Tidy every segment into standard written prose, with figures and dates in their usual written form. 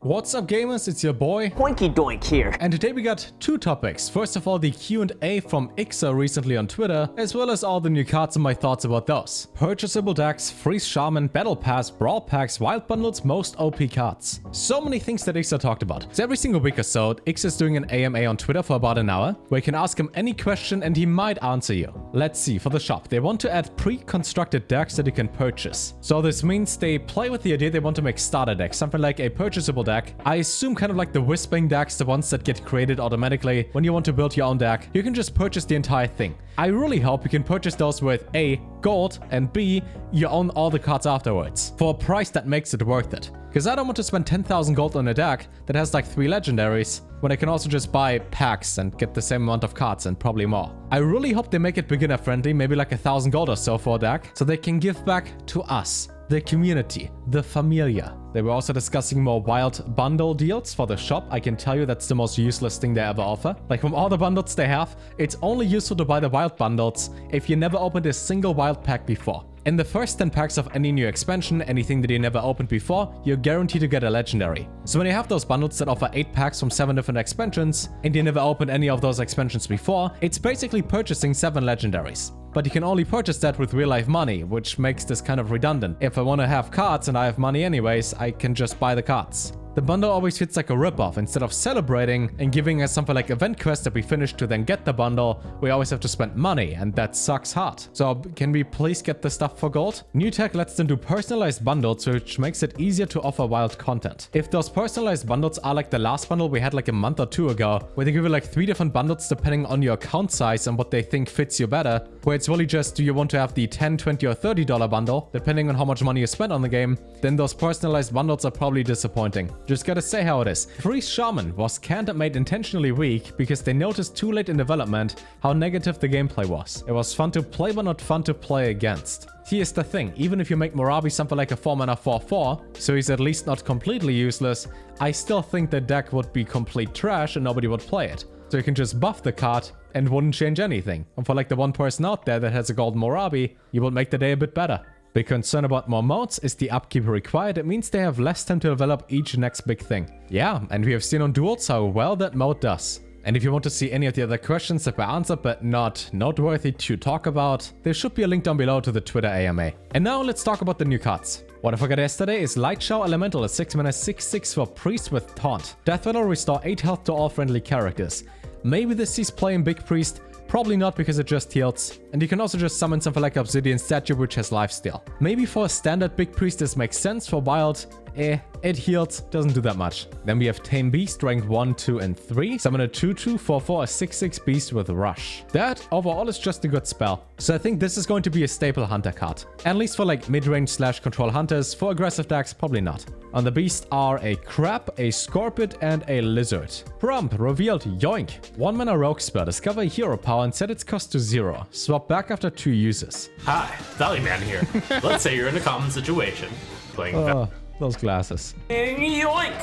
What's up gamers, it's your boy Poinky Doink here. and today we got two topics. First of all, the Q&A from Iksar recently on Twitter, as well as all the new cards and my thoughts about those. Purchasable decks, Freeze Shaman, Battle Pass, Brawl Packs, Wild Bundles, most OP cards. So many things that Iksar talked about. So every single week or so, Iksar's doing an AMA on Twitter for about an hour, where you can ask him any question and he might answer you. Let's see, for the shop, they want to add pre-constructed decks that you can purchase. So this means they play with the idea they want to make starter decks, something like a purchasable deck. I assume kind of like the Whispering decks, the ones that get created automatically when you want to build your own deck. You can just purchase the entire thing. I really hope you can purchase those with A, gold, and B, you own all the cards afterwards, for a price that makes it worth it. Because I don't want to spend 10,000 gold on a deck that has like 3 legendaries, when I can also just buy packs and get the same amount of cards and probably more. I really hope they make it beginner friendly, maybe like 1,000 gold or so for a deck, so they can give back to us, the community, the familia. They were also discussing more wild bundle deals for the shop. I can tell you that's the most useless thing they ever offer. Like from all the bundles they have, it's only useful to buy the wild bundles if you never opened a single wild pack before. In the first 10 packs of any new expansion, anything that you never opened before, you're guaranteed to get a legendary. So when you have those bundles that offer 8 packs from 7 different expansions, and you never opened any of those expansions before, it's basically purchasing 7 legendaries. But you can only purchase that with real life money, which makes this kind of redundant. If I want to have cards and I have money anyways, I can just buy the cards. The bundle always feels like a ripoff. Instead of celebrating and giving us something like event quest that we finish to then get the bundle, we always have to spend money, and that sucks hard. So can we please get the stuff for gold? New tech lets them do personalized bundles, which makes it easier to offer wild content. If those personalized bundles are like the last bundle we had like a month or 2 ago, where they give you like 3 different bundles depending on your account size and what they think fits you better, where it's really just do you want to have the $10, $20 or $30 bundle, depending on how much money you spend on the game, then those personalized bundles are probably disappointing. Just gotta say how it is. Freeze Shaman was canned and made intentionally weak because they noticed too late in development how negative the gameplay was. It was fun to play but not fun to play against. Here's the thing, even if you make Morabi something like a 4-mana 4/4, so he's at least not completely useless, I still think the deck would be complete trash and nobody would play it. So you can just buff the card and wouldn't change anything. And for like the one person out there that has a gold Morabi, you will make the day a bit better. Big concern about more modes is the upkeep required. It means they have less time to develop each next big thing. Yeah, and we have seen on Duels how well that mode does. And if you want to see any of the other questions that were answered but not noteworthy to talk about, there should be a link down below to the Twitter AMA. And now let's talk about the new cards. What I forgot yesterday is Light Shower Elemental, a 6-mana 6/6 for Priest with Taunt. Death Rattle restore 8 health to all friendly characters. Maybe this sees play in Big Priest. Probably not because it just heals. And you can also just summon something like Obsidian Statue which has lifesteal. Maybe for a standard Big Priest this makes sense. For wild, it heals, doesn't do that much. Then we have Tame Beast, rank 1, 2, and 3. Summon a 2/2, 4/4, a 6/6 beast with Rush. That overall is just a good spell. So I think this is going to be a staple hunter card. At least for like mid-range / control hunters. For aggressive decks, probably not. On the beast are a crab, a scorpion, and a lizard. Prompt revealed yoink. 1-mana rogue spell. Discover a hero power and set its cost to 0. Swap back after 2 uses. Hi, Valleyman here. Let's say you're in a common situation. Playing Those glasses. Yoink!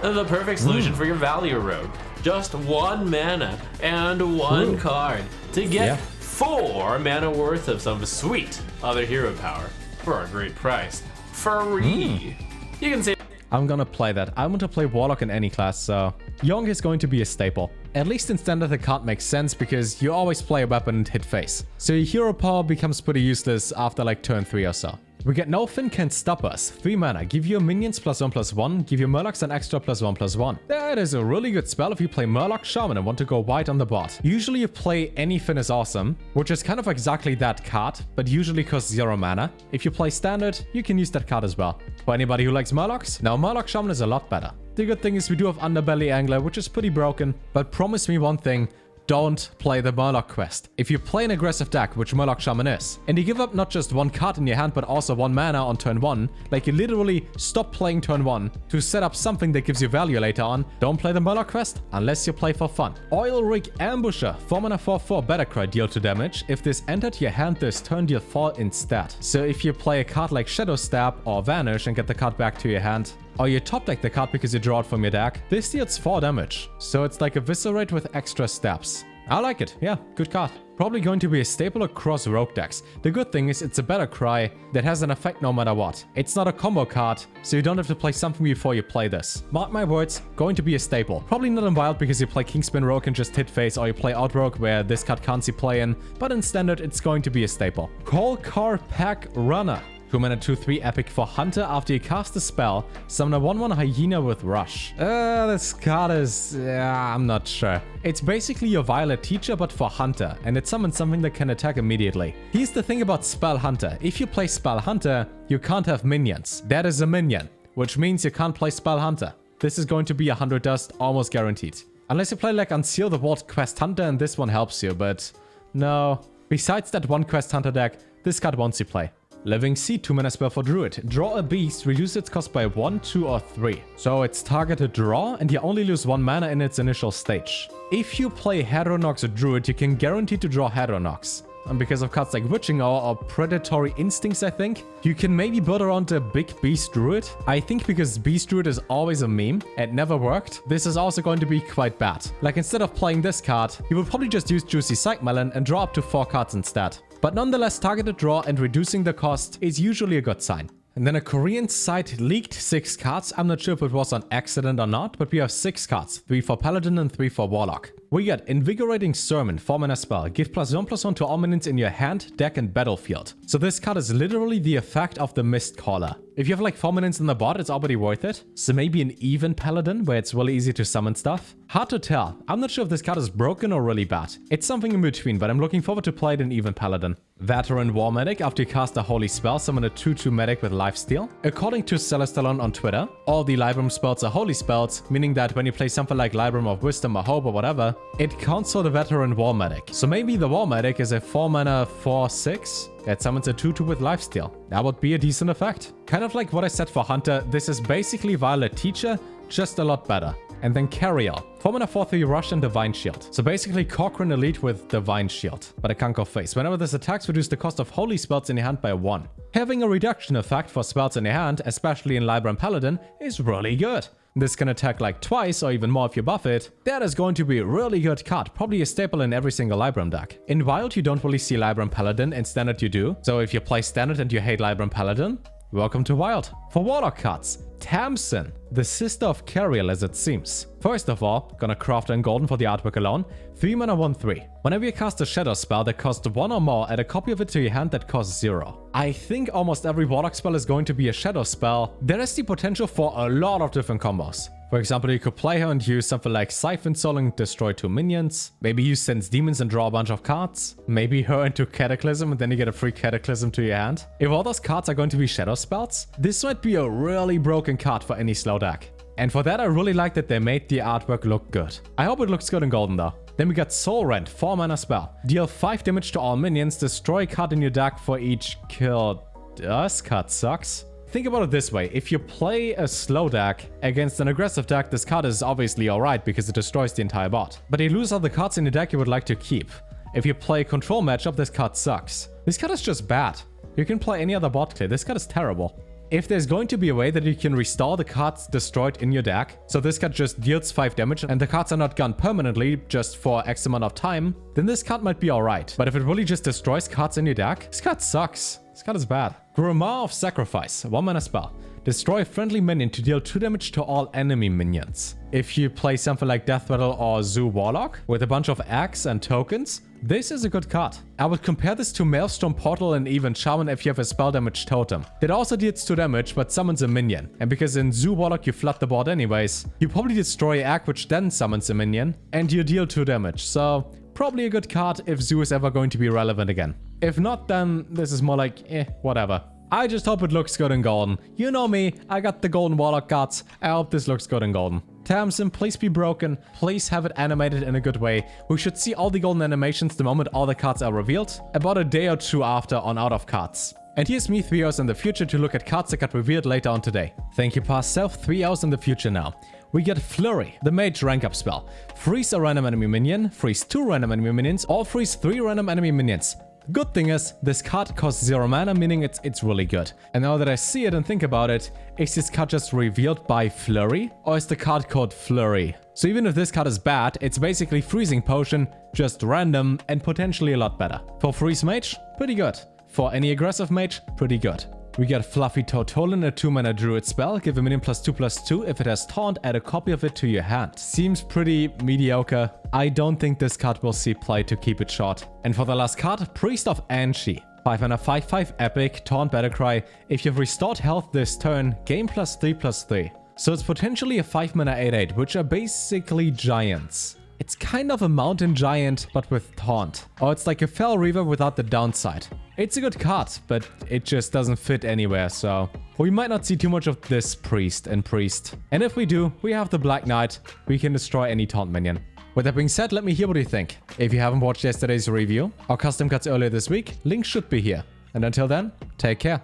The perfect solution for your Value Rogue. Just 1 mana and 1 card to get 4 mana worth of some sweet other hero power for a great price. Free! You can say I'm gonna play that. I want to play Warlock in any class, so Yoink is going to be a staple. At least in standard the card makes sense because you always play a weapon and hit face. So your hero power becomes pretty useless after like turn 3 or so. We get No Fin Can Stop Us. 3 mana. Give your minions +1/+1. Give your Murlocs an extra +1/+1. That is a really good spell if you play Murloc Shaman and want to go white on the board. Usually you play Any Fin is Awesome, which is kind of exactly that card, but usually costs 0 mana. If you play standard, you can use that card as well. For anybody who likes Murlocs, now Murloc Shaman is a lot better. The good thing is we do have Underbelly Angler, which is pretty broken, but promise me one thing. Don't play the Murloc quest. If you play an aggressive deck, which Murloc Shaman is, and you give up not just 1 card in your hand, but also 1 mana on turn 1, like you literally stop playing turn 1 to set up something that gives you value later on, don't play the Murloc quest unless you play for fun. Oil Rig Ambusher, 4-mana 4/4 Battlecry, deal 2 damage. If this entered your hand this turn, deal 4 instead. So if you play a card like Shadow Stab or Vanish and get the card back to your hand, or you top deck the card because you draw it from your deck, this deals 4 damage. So it's like Eviscerate with extra stabs. I like it. Yeah, good card. Probably going to be a staple across rogue decks. The good thing is it's a better cry that has an effect no matter what. It's not a combo card, so you don't have to play something before you play this. Mark my words, going to be a staple. Probably not in Wild because you play Kingspin Rogue and just hit face, or you play Out Rogue where this card can't see play in, but in Standard it's going to be a staple. Call Car Pack Runner. 2 mana 2/3 epic for Hunter. After you cast a spell, summon a 1/1 hyena with Rush. This card is... I'm not sure. It's basically your Violet Teacher but for Hunter, and it summons something that can attack immediately. Here's the thing about Spell Hunter. If you play Spell Hunter, you can't have minions. That is a minion, which means you can't play Spell Hunter. This is going to be 100 dust, almost guaranteed. Unless you play like Unseal the Vault Quest Hunter and this one helps you, but no. Besides that one Quest Hunter deck, this card wants you play. Living Seed, 2 mana spell for Druid. Draw a beast, reduce its cost by 1, 2, or 3. So it's targeted draw, and you only lose 1 mana in its initial stage. If you play Heteronox or Druid, you can guarantee to draw Heteronox. And because of cards like Witching Hour or Predatory Instincts, I think, you can maybe build around a big Beast Druid. I think because Beast Druid is always a meme, it never worked, this is also going to be quite bad. Like instead of playing this card, you would probably just use Juicy Psych Melon and draw up to 4 cards instead. But nonetheless, targeted draw and reducing the cost is usually a good sign. And then a Korean site leaked 6 cards. I'm not sure if it was on accident or not, but we have 6 cards, 3 for Paladin and 3 for Warlock. We got Invigorating Sermon, 4 mana spell. Give +1/+1 to all minions in your hand, deck, and battlefield. So this card is literally the effect of the Mist Caller. If you have like 4 minions in the board, it's already worth it. So maybe an even Paladin, where it's really easy to summon stuff. Hard to tell. I'm not sure if this card is broken or really bad. It's something in between, but I'm looking forward to play it in even Paladin. Veteran War Medic, after you cast a holy spell, summon a 2/2 medic with lifesteal. According to Celestalon on Twitter, all the Libram spells are holy spells, meaning that when you play something like Libram of Wisdom or Hope or whatever, it counts for the Veteran War Medic. So maybe the War Medic is a 4 mana 4/6 that summons a 2/2 with lifesteal. That would be a decent effect. Kind of like what I said for Hunter, this is basically Violet Teacher, just a lot better. And then Carrier, 4 mana 4/3 Rush and Divine Shield. So basically Cochrane Elite with Divine Shield, but it can't go face. Whenever this attacks, reduce the cost of holy spells in your hand by 1. Having a reduction effect for spells in your hand, especially in Libram Paladin, is really good. This can attack like twice or even more if you buff it. That is going to be a really good card, probably a staple in every single Libram deck. In Wild you don't really see Libram Paladin, in Standard you do. So if you play Standard and you hate Libram Paladin, welcome to Wild. For Warlock cards, Tamsin, the sister of Cariel as it seems. First of all, gonna craft in golden for the artwork alone. 3 mana 1/3. Whenever you cast a shadow spell that costs 1 or more, add a copy of it to your hand that costs 0. I think almost every Warlock spell is going to be a shadow spell. There is the potential for a lot of different combos. For example, you could play her and use something like Siphon Soul and destroy 2 minions. Maybe use Sense Demons and draw a bunch of cards. Maybe her into Cataclysm and then you get a free Cataclysm to your hand. If all those cards are going to be shadow spells, this might be a really broken card for any slow deck. And for that I really like that they made the artwork look good. I hope it looks good in golden though. Then we got Soul Rend, 4 mana spell. Deal 5 damage to all minions, destroy a card in your deck for each kill. This card sucks. Think about it this way, if you play a slow deck against an aggressive deck, this card is obviously alright because it destroys the entire board. But you lose all the cards in your deck you would like to keep. If you play a control matchup, this card sucks. This card is just bad. You can play any other board clear, this card is terrible. If there's going to be a way that you can restore the cards destroyed in your deck, so this card just deals 5 damage and the cards are not gone permanently just for X amount of time, then this card might be alright. But if it really just destroys cards in your deck, this card sucks. This card is bad. Grimoire of Sacrifice, 1 mana spell. Destroy a friendly minion to deal 2 damage to all enemy minions. If you play something like Death Rattle or Zoo Warlock with a bunch of Axe and tokens, this is a good card. I would compare this to Maelstrom Portal and even Shaman if you have a spell damage totem. That also deals 2 damage but summons a minion. And because in Zoo Warlock you flood the board anyways, you probably destroy Axe which then summons a minion and you deal 2 damage. So probably a good card if Zoo is ever going to be relevant again. If not, then this is more like, whatever. I just hope it looks good in golden. You know me, I got the golden Warlock cards. I hope this looks good in golden. Tamsin, please be broken. Please have it animated in a good way. We should see all the golden animations the moment all the cards are revealed. About a day or 2 after on Out of Cards. And here's me 3 hours in the future to look at cards that got revealed later on today. Thank you, past self. 3 hours in the future now. We get Flurry, the mage rank up spell. Freeze a random enemy minion, freeze 2 random enemy minions, or freeze 3 random enemy minions. Good thing is, this card costs 0 mana, meaning it's really good. And now that I see it and think about it, is this card just revealed by Flurry? Or is the card called Flurry? So even if this card is bad, it's basically Freezing Potion, just random and potentially a lot better. For Freeze Mage, pretty good. For any aggressive mage, pretty good. We get Fluffy Tortolin, a 2-mana druid spell. Give a minion +2/+2. If it has taunt, add a copy of it to your hand. Seems pretty mediocre. I don't think this card will see play, to keep it short. And for the last card, Priest of Anshi. 5-mana 5/5 epic, taunt Battlecry. If you've restored health this turn, gain +3/+3. So it's potentially a 5-mana 8/8, which are basically giants. It's kind of a mountain giant, but with taunt. Or it's like a Fel Reaver without the downside. It's a good card, but it just doesn't fit anywhere, so we might not see too much of this priest. And if we do, we have the Black Knight. We can destroy any taunt minion. With that being said, let me hear what you think. If you haven't watched yesterday's review or custom cuts earlier this week, links should be here. And until then, take care.